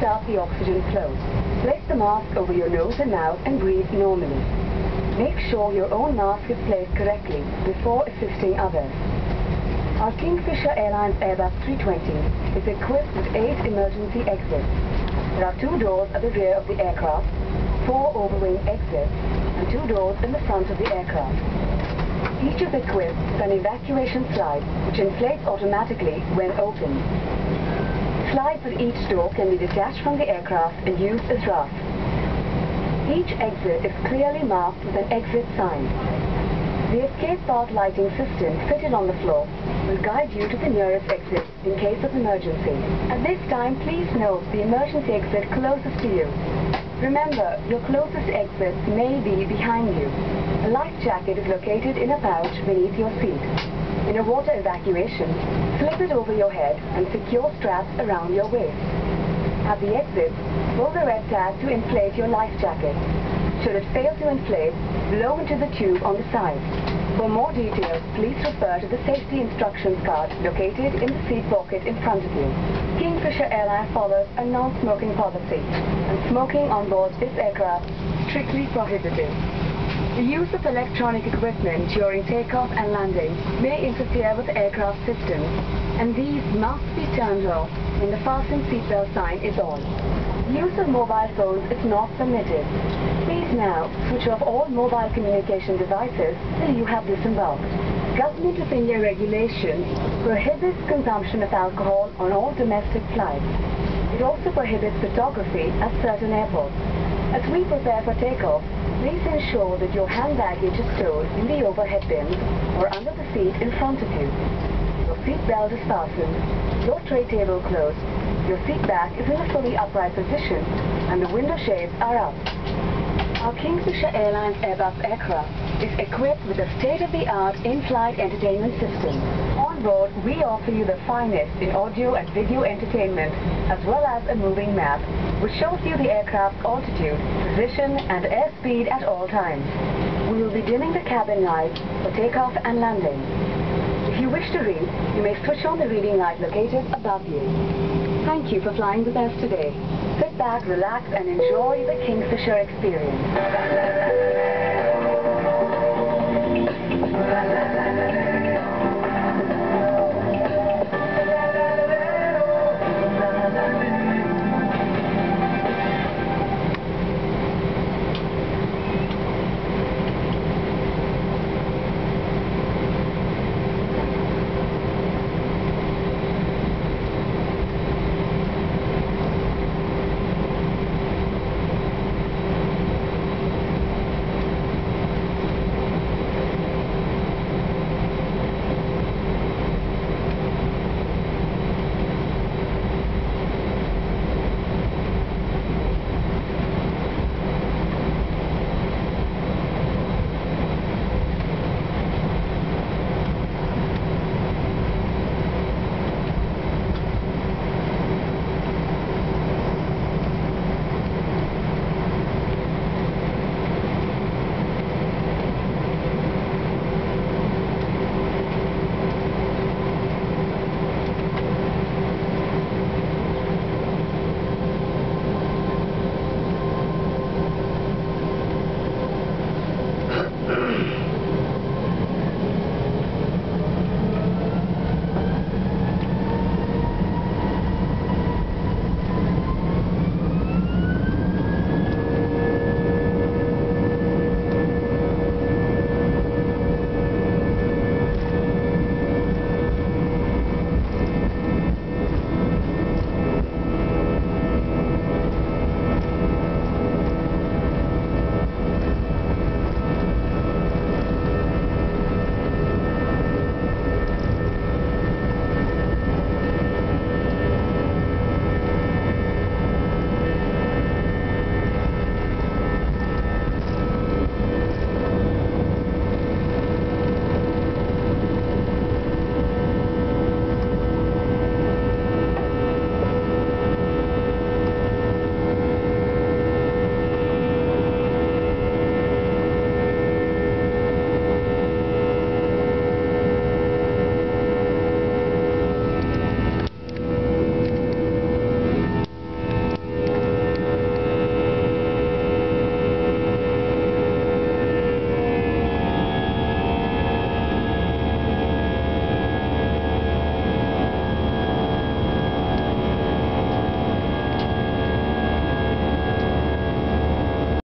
start the oxygen flow. Place the mask over your nose and mouth and breathe normally. Make sure your own mask is placed correctly before assisting others. Our Kingfisher Airlines Airbus A320 is equipped with 8 emergency exits. There are 2 doors at the rear of the aircraft, 4 overwing exits, and 2 doors in the front of the aircraft. Each is equipped with an evacuation slide which inflates automatically when opened. Slides at each door can be detached from the aircraft and used as rafts. Each exit is clearly marked with an exit sign. The escape path lighting system fitted on the floor will guide you to the nearest exit in case of emergency. At this time, please note the emergency exit closest to you. Remember, your closest exit may be behind you. A life jacket is located in a pouch beneath your seat. In a water evacuation, slip it over your head and secure straps around your waist. At the exit, pull the red tag to inflate your life jacket. Should it fail to inflate, blow into the tube on the side. For more details, please refer to the safety instructions card located in the seat pocket in front of you. Kingfisher Airline follows a non-smoking policy, and smoking on board this aircraft is strictly prohibited. The use of electronic equipment during takeoff and landing may interfere with aircraft systems, and these must be turned off when the fasten seatbelt sign is on. The use of mobile phones is not permitted. Please now switch off all mobile communication devices till you have disembarked. Government of India regulations prohibits consumption of alcohol on all domestic flights. It also prohibits photography at certain airports. As we prepare for takeoff, please ensure that your hand baggage is stored in the overhead bins or under the seat in front of you. Your seat belt is fastened, your tray table closed, your seat back is in a fully upright position, and the window shades are up. Our Kingfisher Airlines Airbus aircraft is equipped with a state-of-the-art in-flight entertainment system. On board, we offer you the finest in audio and video entertainment, as well as a moving map, which shows you the aircraft's altitude, position, and airspeed at all times. We will be dimming the cabin lights for takeoff and landing. If you wish to read, you may switch on the reading light located above you. Thank you for flying with us today. Sit back, relax, and enjoy the Kingfisher experience.